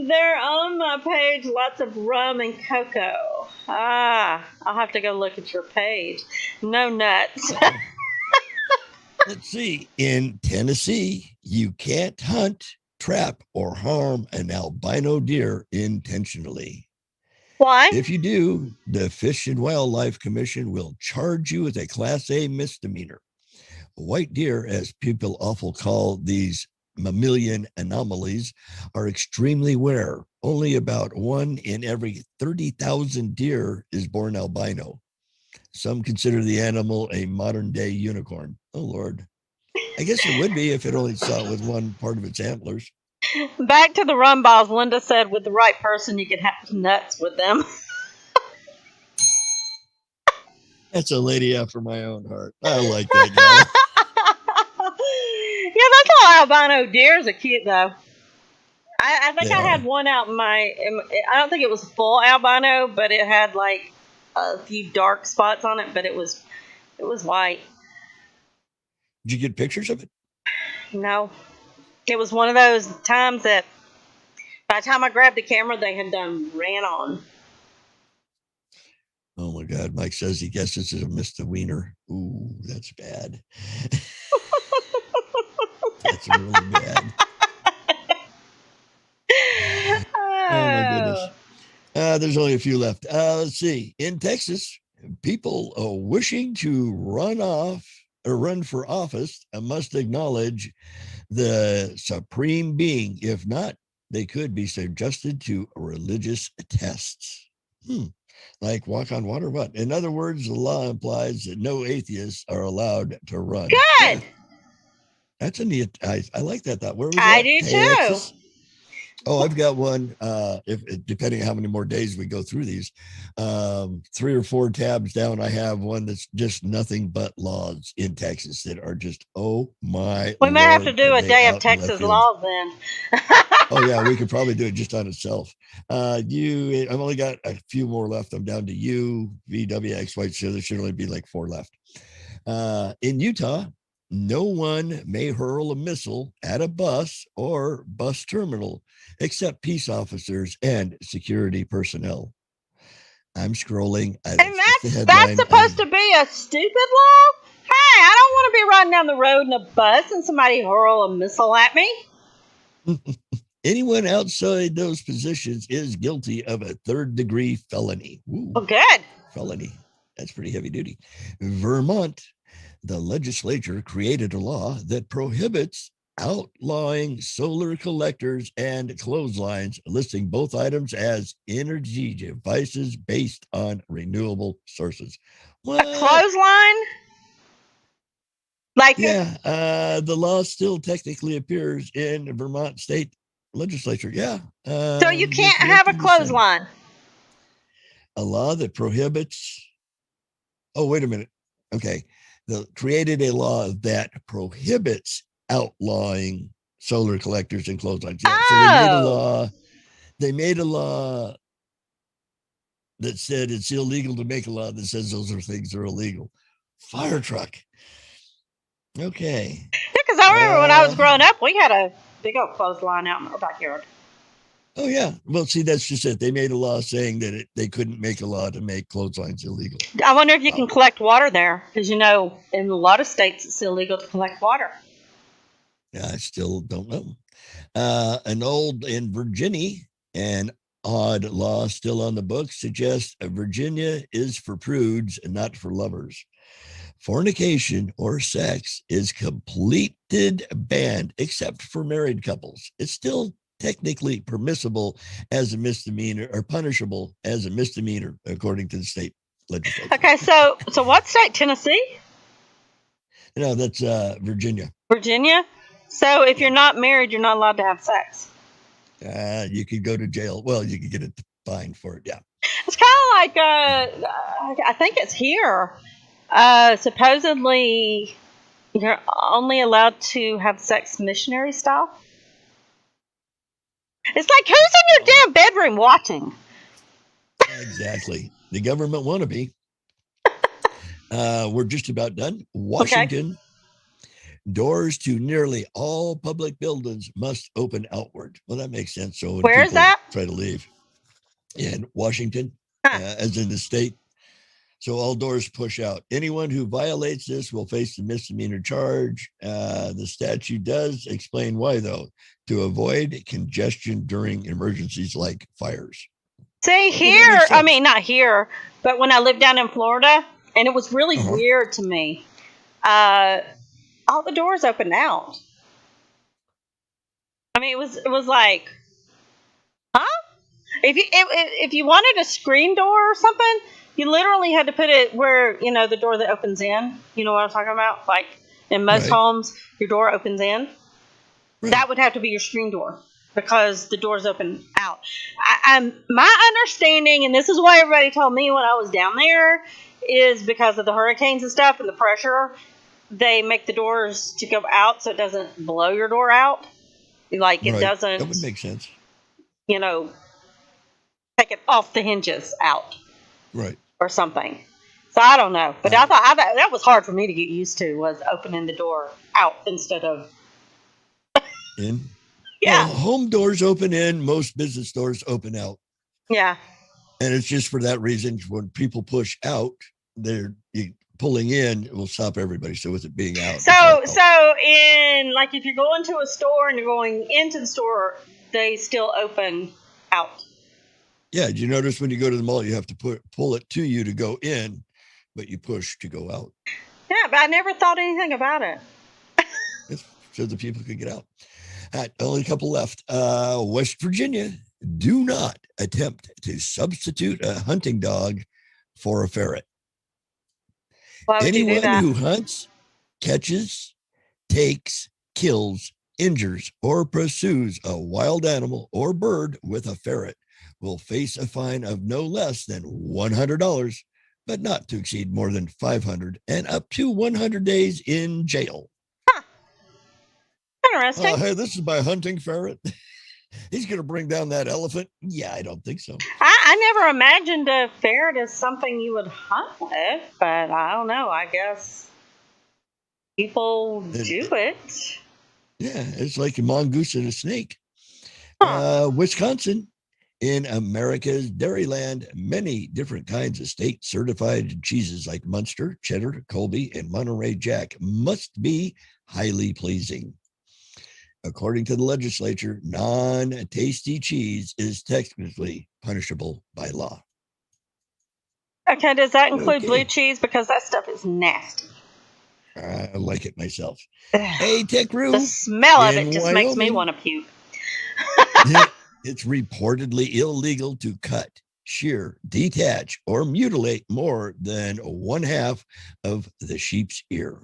They're on my page. Lots of rum and cocoa. I'll have to go look at your page. No nuts. Let's see. In Tennessee, you can't hunt, trap, or harm an albino deer intentionally. Why? If you do, the Fish and Wildlife Commission will charge you with a Class A misdemeanor. White deer, as people often call these mammalian anomalies, are extremely rare. Only about 1 in every 30,000 deer is born albino. Some consider the animal a modern day unicorn. Oh, Lord. I guess it would be if it only saw it with one part of its antlers. Back to the rum balls. Linda said with the right person, you could have nuts with them. That's a lady after my own heart. I like that gal. Yeah, that's all albino deers are cute, though. I think I had one out in my. I don't think it was full albino, but it had like a few dark spots on it. But it was white. Did you get pictures of it? No, it was one of those times that by the time I grabbed the camera, they had ran on. Oh my God! Mike says he guesses it's a Mr. Wiener. Ooh, that's bad. That's really bad. Oh my goodness. There's only a few left. Let's see. In Texas, people wishing to run for office must acknowledge the supreme being. If not, they could be subjected to religious tests. Like walk on water. What? In other words, the law implies that no atheists are allowed to run. Good. Yeah. That's a neat. I like that thought. Where was that? I do Texas? Too. Oh, I've got one. If depending on how many more days we go through these, 3 or 4 tabs down, I have one that's just nothing but laws in Texas that are just my. We may have to do a day of Texas laws then. Oh yeah, we could probably do it just on itself. I've only got a few more left. I'm down to U, V, W, X, Y. So there should only be like 4 left. In Utah, no one may hurl a missile at a bus or bus terminal except peace officers and security personnel. I'm scrolling. And that's supposed to be a stupid law? Hey, I don't want to be riding down the road in a bus and somebody hurl a missile at me. Anyone outside those positions is guilty of a 3rd-degree felony. Ooh, oh, good. Felony. That's pretty heavy duty. Vermont, the legislature created a law that prohibits outlawing solar collectors and clotheslines, listing both items as energy devices based on renewable sources. What? A clothesline? Like the law still technically appears in Vermont state legislature. Yeah. So you can't have a clothesline. A law that prohibits. Oh, wait a minute. Okay. Created a law that prohibits outlawing solar collectors and clotheslines. Yeah, so they made a law that said it's illegal to make a law that says those are things that are illegal. Fire truck. Okay. Yeah, because I remember when I was growing up, we had a big old clothesline out in our backyard. Oh yeah. Well, see, that's just it. They made a law saying that they couldn't make a law to make clotheslines illegal. I wonder if you Wow. can collect water there, because in a lot of states it's illegal to collect water. I still don't know. An old in Virginia, an odd law still on the books suggests Virginia is for prudes and not for lovers. Fornication or sex is completed banned except for married couples. It's still technically permissible as a misdemeanor or punishable as a misdemeanor, according to the state legislature. Okay, so what state? Tennessee? No, that's Virginia. Virginia? So if you're not married, you're not allowed to have sex. You could go to jail. Well, you could get a fine for it. Yeah. It's kind of like I think it's here. Supposedly, you're only allowed to have sex missionary style. It's like, who's in your damn bedroom watching? Exactly. The government wannabe. We're just about done. Washington. Okay. Doors to nearly all public buildings must open outward. Well, that makes sense. So when where is that? Try to leave in Washington, as in the state. So all doors push out. Anyone who violates this will face a misdemeanor charge. The statute does explain why, though, to avoid congestion during emergencies like fires. See, here, I mean, not here, but when I lived down in Florida, and it was really weird to me. All the doors opened out. I mean, it was like, huh? If you wanted a screen door or something, you literally had to put it where, the door that opens in. You know what I'm talking about? Like in most homes, your door opens in. Right. That would have to be your screen door because the doors open out. My understanding, and this is what everybody told me when I was down there, is because of the hurricanes and stuff and the pressure, they make the doors to go out so it doesn't blow your door out. Like it doesn't. That would make sense. Take it off the hinges out. Right. Or something. So I don't know. But I thought that was hard for me to get used to, was opening the door out instead of in. Yeah. Well, home doors open in, most business doors open out. Yeah. And it's just for that reason. When people push out, they're pulling in, it will stop everybody. So with it being out. So in, like, if you're going to a store and you're going into the store, they still open out. Yeah. Did you notice when you go to the mall, you have to pull it to you to go in, but you push to go out? Yeah, but I never thought anything about it. So the people could get out. All right, only a couple left. West Virginia, do not attempt to substitute a hunting dog for a ferret. Why would Anyone you do that? who hunts, catches, takes, kills, injures, or pursues a wild animal or bird with a ferret will face a fine of no less than $100, but not to exceed more than $500 and up to 100 days in jail. Huh. Interesting. Hey, this is my hunting ferret. He's going to bring down that elephant. Yeah, I don't think so. I never imagined a ferret as something you would hunt with, but I don't know. I guess people do it. Yeah, it's like a mongoose and a snake. Wisconsin, in America's Dairyland, many different kinds of state certified cheeses like Munster, Cheddar, Colby, and Monterey Jack must be highly pleasing. According to the legislature, non-tasty cheese is technically punishable by law. Okay, does that include blue cheese? Because that stuff is nasty. I like it myself. Hey, Tech Roo. The smell of it just makes me want to puke. It's reportedly illegal to cut, shear, detach, or mutilate more than 1/2 of the sheep's ear.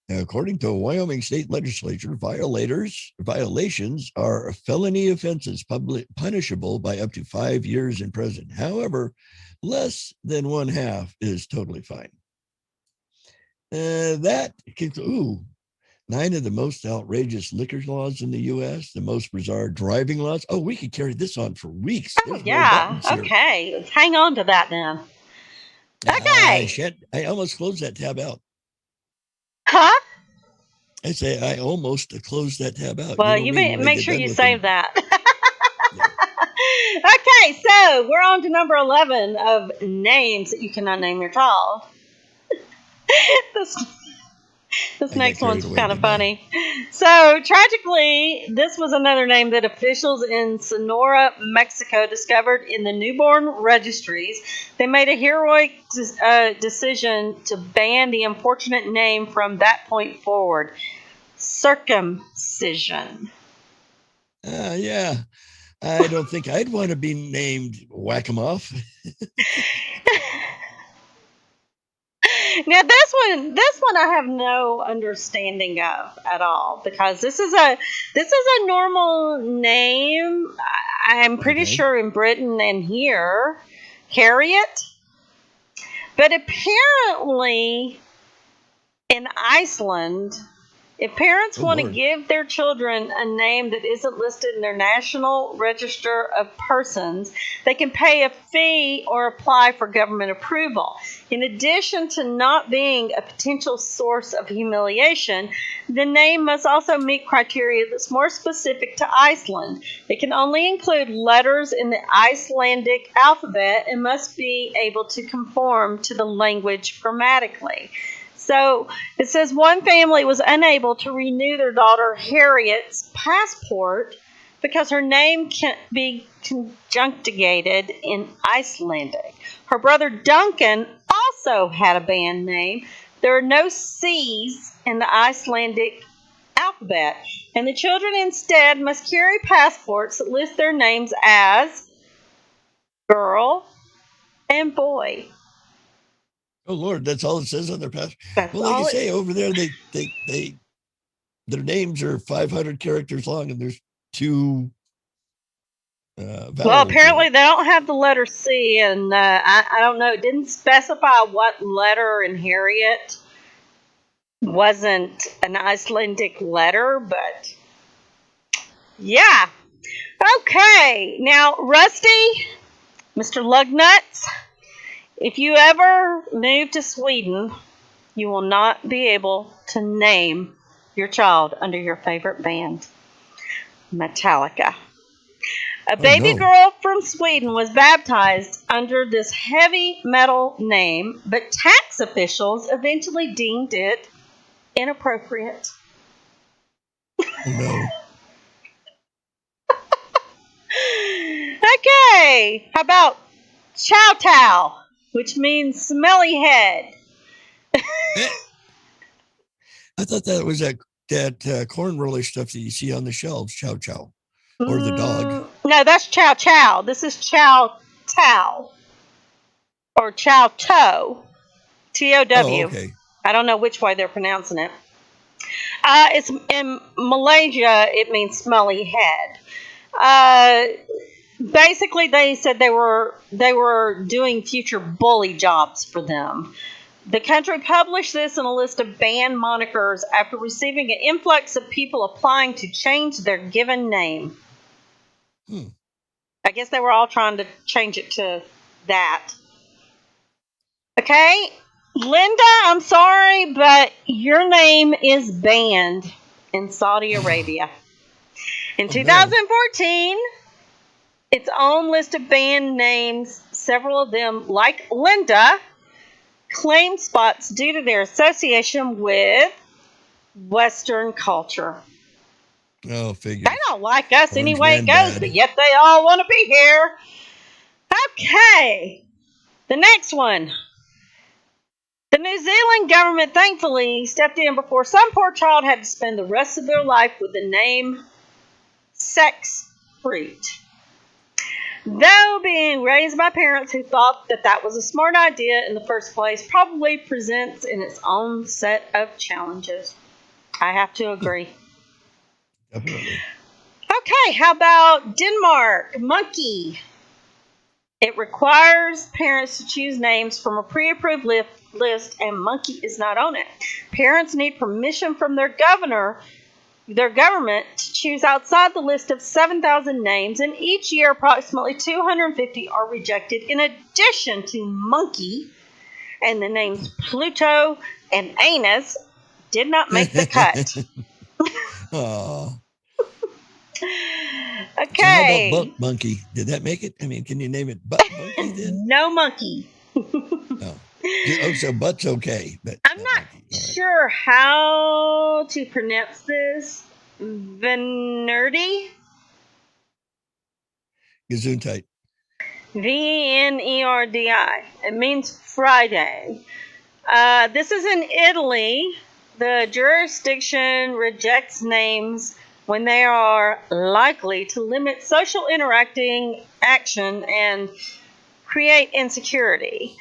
According to a Wyoming state legislature, violations are felony offenses punishable by up to 5 years in prison. However, less than 1/2 is totally fine. 9 of the most outrageous liquor laws in the U.S., the most bizarre driving laws. Oh, we could carry this on for weeks. Oh, yeah. Okay. Hang on to that then. Okay. I almost closed that tab out. Huh? I say I almost closed that tab out. Well, you make sure you save that. Okay, so we're on to number 11 of names that you cannot name your child. this this I got next carried one's away, kind of didn't I? funny. So, tragically, this was another name that officials in Sonora, Mexico discovered in the newborn registries. They made a heroic decision to ban the unfortunate name from that point forward. Circumcision. Yeah. I don't think I'd want to be named Whack 'em Off. Now this one I have no understanding of at all because this is a normal name. I'm pretty Okay. sure in Britain and here, Harriet, but apparently in Iceland, if parents Oh, want to Lord. give their children a name that isn't listed in their National Register of Persons, they can pay a fee or apply for government approval. In addition to not being a potential source of humiliation, the name must also meet criteria that's more specific to Iceland. It can only include letters in the Icelandic alphabet and must be able to conform to the language grammatically. So it says one family was unable to renew their daughter Harriet's passport because her name can't be conjugated in Icelandic. Her brother Duncan also had a band name. There are no C's in the Icelandic alphabet, and the children instead must carry passports that list their names as girl and boy. Oh, Lord. That's all it says on their passport. That's Well, like you all say, it's. over there, their names are 500 characters long, and there's two Well, vowels in apparently it. they don't have the letter C, and I don't know. It didn't specify what letter in Harriet wasn't an Icelandic letter, but yeah. Okay, now Rusty, Mr. Lugnuts, if you ever move to Sweden, you will not be able to name your child under your favorite band, Metallica. A Oh, baby no. girl from Sweden was baptized under this heavy metal name, but tax officials eventually deemed it inappropriate. Oh, no. Okay, how about Chow Tao, which means smelly head? Eh, I thought that was that corn roller stuff that you see on the shelves, Chow Chow, or the dog. No, that's Chow Chow. This is Chow Tao or Chow To. Oh, Tow. okay. I don't know which way they're pronouncing it. It's in Malaysia. It means smelly head. Uh, Basically, they said they were doing future bully jobs for them. The country published this in a list of banned monikers after receiving an influx of people applying to change their given name. Hmm. I guess they were all trying to change it to that. Okay, Linda, I'm sorry, but your name is banned in Saudi Arabia. In Oh, no. 2014, its own list of banned names, several of them, like Linda, claimed spots due to their association with Western culture. Oh, They figures. don't like us any Orange way it man goes, but bad. yet they all want to be here. Okay, the next one. The New Zealand government thankfully stepped in before some poor child had to spend the rest of their life with the name sex fruit. Though being raised by parents who thought that was a smart idea in the first place probably presents in its own set of challenges. I have to agree. Definitely. Okay, how about Denmark? Monkey. It requires parents to choose names from a pre-approved list, and Monkey is not on it. Parents need permission from their government to choose outside the list of 7,000 names, and each year approximately 250 are rejected in addition to Monkey, and the names Pluto and Anus did not make the cut. Oh. So how about Okay. Butt Monkey? Did that make it? I mean, can you name it Butt Monkey then? No monkey. No. So Butt's okay, but I'm not not Monkey. All right. sure how to pronounce this. Venerdi? Gesundheit. Venerdi. It means Friday. This is in Italy. The jurisdiction rejects names when they are likely to limit social interacting action and create insecurity.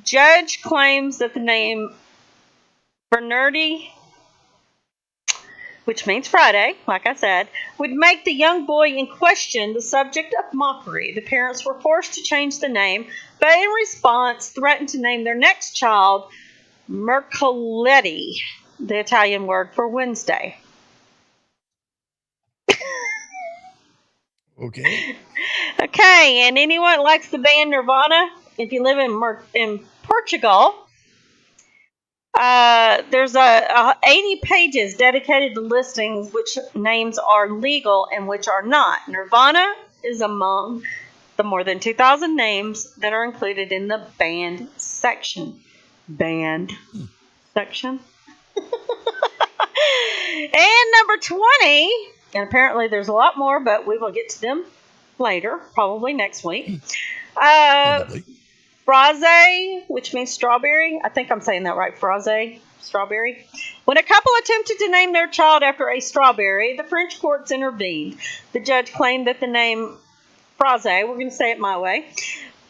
Judge claims that the name Bernardi, which means Friday, like I said, would make the young boy in question the subject of mockery. The parents were forced to change the name, but in response threatened to name their next child Mercoletti, the Italian word for Wednesday. Okay. Okay, and anyone likes the band Nirvana, if you live in Portugal, there's 80 pages dedicated to listings which names are legal and which are not. Nirvana is among the more than 2,000 names that are included in the banned section. Banned section. And number 20, and apparently there's a lot more, but we will get to them later, probably next week. Probably. Fraise, which means strawberry. I think I'm saying that right. Fraise, strawberry. When a couple attempted to name their child after a strawberry, the French courts intervened. The judge claimed that the name Fraise, we're going to say it my way,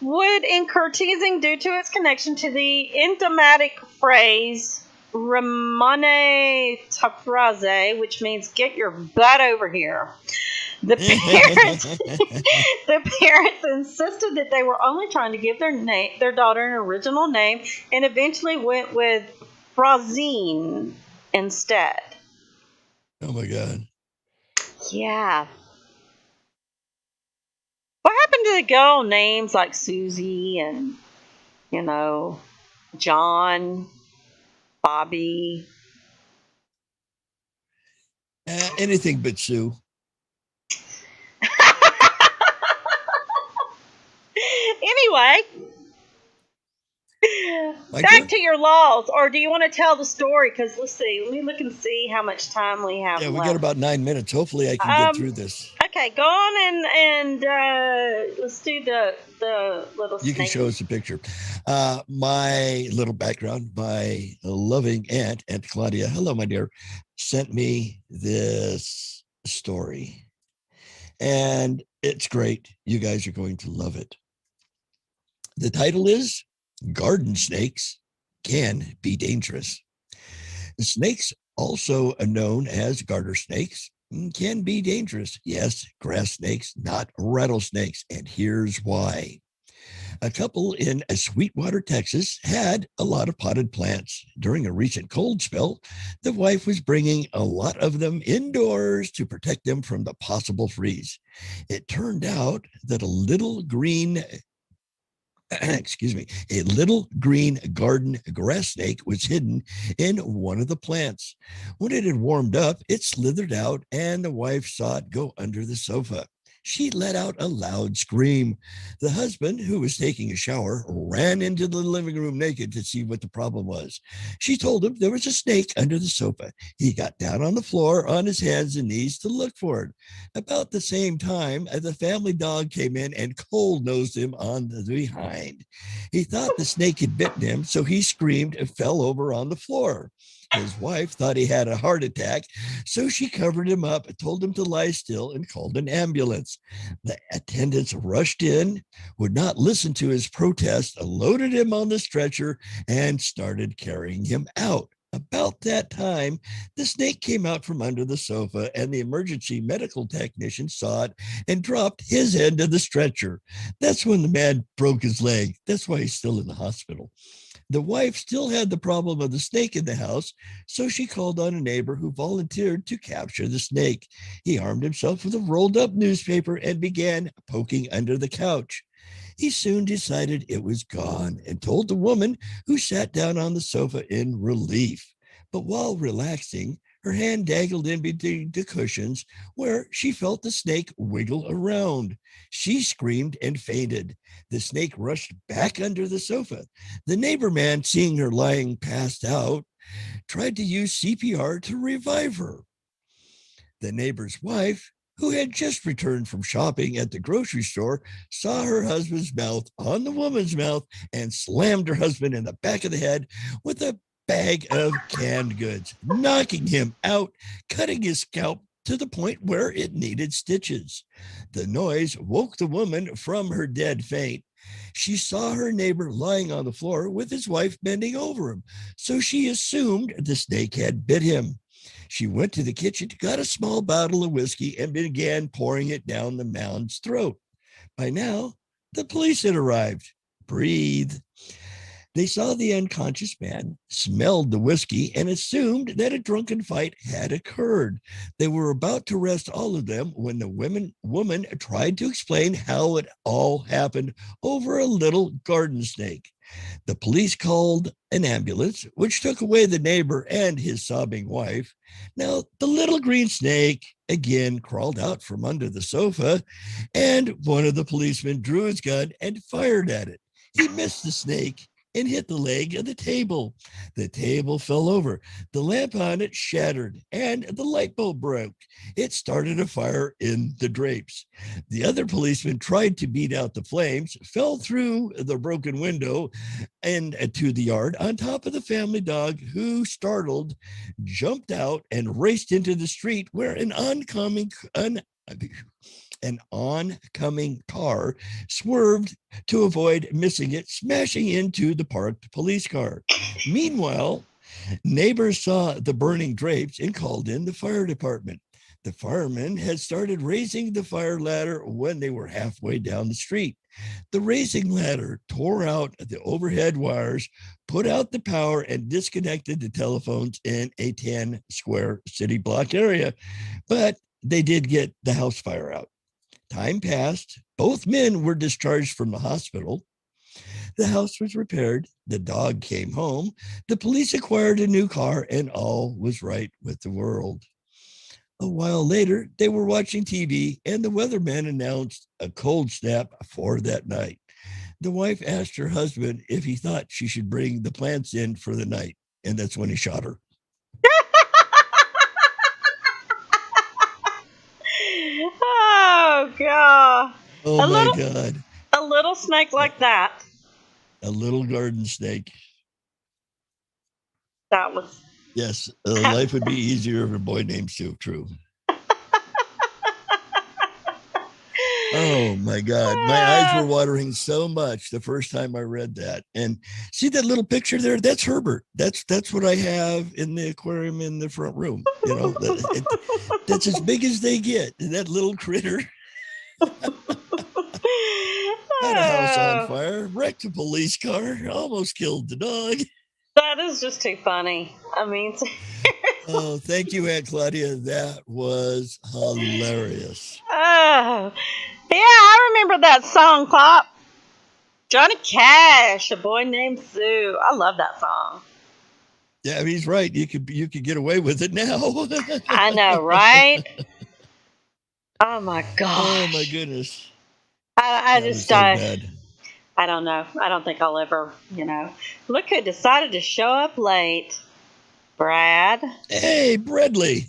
would incur teasing due to its connection to the idiomatic phrase Ramone Tafraze, which means get your butt over here. The parents insisted that they were only trying to give their daughter an original name and eventually went with Frazine instead. Oh my God. Yeah. What happened to the girl names like Susie and, John, Bobby? Anything but Sue. Anyway, back to your laws, or do you want to tell the story? Because let's see, let me look and see how much time we have. Yeah, we left. got about 9 minutes. Hopefully, I can get through this. Okay, go on and let's do the little. You can show us a picture. My little background, my loving Aunt Claudia, hello, my dear, sent me this story, and it's great. You guys are going to love it. The title is Garden Snakes Can Be Dangerous. Snakes, also known as garter snakes, can be dangerous. Yes, grass snakes, not rattlesnakes. And here's why. A couple in Sweetwater, Texas, had a lot of potted plants. During a recent cold spell, the wife was bringing a lot of them indoors to protect them from the possible freeze. It turned out that a little green garden grass snake was hidden in one of the plants. When it had warmed up, it slithered out, and the wife saw it go under the sofa. She let out a loud scream. The husband, who was taking a shower, ran into the living room naked to see what the problem was. She told him there was a snake under the sofa. He got down on the floor on his hands and knees to look for it. About the same time, the family dog came in and cold-nosed him on the behind. He thought the snake had bitten him, so he screamed and fell over on the floor. His wife thought he had a heart attack, so she covered him up, told him to lie still, and called an ambulance. The attendants rushed in, would not listen to his protest, loaded him on the stretcher, and started carrying him out. About that time, the snake came out from under the sofa, and the emergency medical technician saw it and dropped his end of the stretcher. That's when the man broke his leg. That's why he's still in the hospital. The wife still had the problem of the snake in the house, so she called on a neighbor who volunteered to capture the snake. He armed himself with a rolled up newspaper and began poking under the couch. He soon decided it was gone and told the woman, who sat down on the sofa in relief. But while relaxing, Her hand dangled in between the cushions where she felt the snake wiggle around. She screamed and fainted. The snake rushed back under the sofa. The neighbor man, seeing her lying passed out, tried to use CPR to revive her. The neighbor's wife, who had just returned from shopping at the grocery store, saw her husband's mouth on the woman's mouth and slammed her husband in the back of the head with a bag of canned goods, knocking him out, cutting his scalp to the point where it needed stitches. The noise woke the woman from her dead faint. She saw her neighbor lying on the floor with his wife bending over him, so she assumed the snake had bit him. She went to the kitchen, got a small bottle of whiskey, and began pouring it down the man's throat. By now, the police had arrived. Breathe. They saw the unconscious man, smelled the whiskey, and assumed that a drunken fight had occurred. They were about to arrest all of them when the woman tried to explain how it all happened over a little garden snake. The police called an ambulance, which took away the neighbor and his sobbing wife. Now, the little green snake again crawled out from under the sofa, and one of the policemen drew his gun and fired at it. He missed the snake and hit the leg of the table. The table fell over. The lamp on it shattered, and the light bulb broke. It started a fire in the drapes. The other policeman tried to beat out the flames, fell through the broken window and to the yard on top of the family dog, who, startled, jumped out and raced into the street where an oncoming car swerved to avoid missing it, smashing into the parked police car. Meanwhile, neighbors saw the burning drapes and called in the fire department. The firemen had started raising the fire ladder when they were halfway down the street. The raising ladder tore out the overhead wires, put out the power, and disconnected the telephones in a 10-square city block area. But they did get the house fire out. Time passed. Both men were discharged from the hospital. The house was repaired. The dog came home. The police acquired a new car, and all was right with the world. A while later, they were watching TV, and the weatherman announced a cold snap for that night. The wife asked her husband if he thought she should bring the plants in for the night, and that's when he shot her. Oh, God. Oh, my God. A little snake like that. A little garden snake. That was... Yes, life would be easier if a boy named Sue. True. Oh, my God. My eyes were watering so much the first time I read that. And see that little picture there? That's Herbert. That's what I have in the aquarium in the front room. You know, that's as big as they get. That little critter. Had a house on fire, wrecked a police car, almost killed the dog. That is just too funny. I mean, oh, thank you, Aunt Claudia. That was hilarious. Oh, yeah, I remember that song, Pop. Johnny Cash, A Boy Named Sue. I love that song. Yeah, he's right. You could get away with it now. I know, right? Oh my gosh. Oh my goodness. I just I don't know. I don't think I'll ever, Look who decided to show up late. Brad. Hey, Bradley.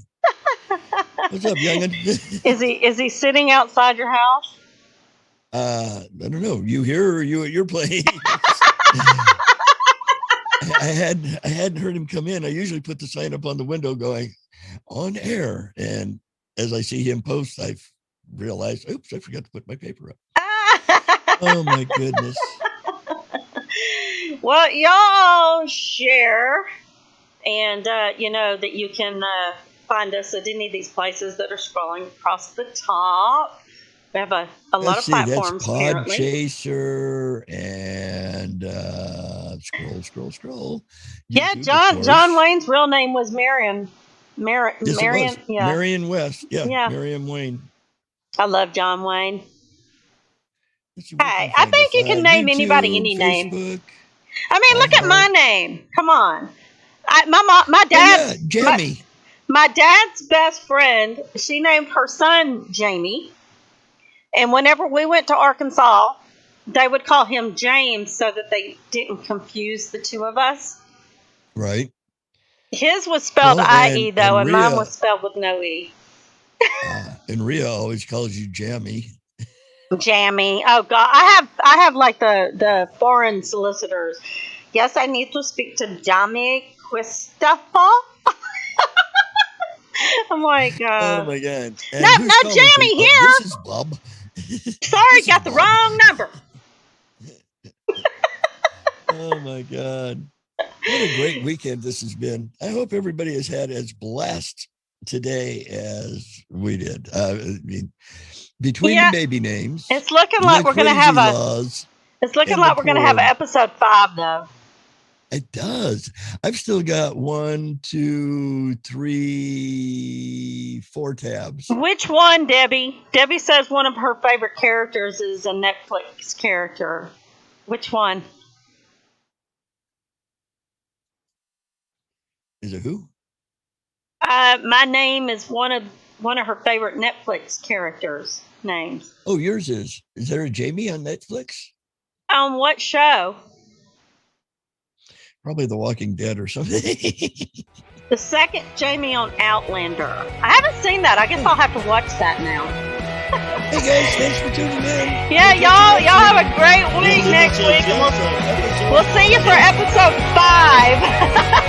What's up, youngin? Is he sitting outside your house? I don't know. You here or you at your place? I hadn't heard him come in. I usually put the sign up on the window going on air, and as I see him post, I've realized, oops, I forgot to put my paper up. Oh my goodness. Well, y'all share, and that you can find us at any of these places that are scrolling across the top. We have a lot of platforms. That's Podchaser and scroll. Yeah, John Wayne's real name was Marion. Marion, yeah. Marion West. Yeah. Marion Wayne. I love John Wayne. Hey, I think you can name YouTube, anybody any Facebook. Name. I mean, look at my name. Come on. My dad. Oh, yeah, Jamie. my dad's best friend, she named her son Jamie. And whenever we went to Arkansas, they would call him James so that they didn't confuse the two of us. Right. His was spelled I-E, though, and mine was spelled with no E. And Rhea always calls you Jammy. Jammy. Oh, God. I have like the foreign solicitors. Yes, I need to speak to Jamie Christopher. I'm like, oh my God. And no, Jamie here. This is Bob. Sorry, got the wrong number. Oh my God. What a great weekend this has been. I hope everybody has had as blessed today as we did. I mean, between the baby names. It's looking like we're going to have episode 5, though. It does. I've still got 1, 2, 3, 4 tabs. Which one, Debbie? Debbie says one of her favorite characters is a Netflix character. Which one? Is it who? My name is one of her favorite Netflix characters' names. Oh, yours is. Is there a Jamie on Netflix? On what show? Probably The Walking Dead or something. The second Jamie on Outlander. I haven't seen that. I guess I'll have to watch that now. Hey guys, thanks for tuning in. Yeah, y'all have a great week next week. We'll see you for episode 5.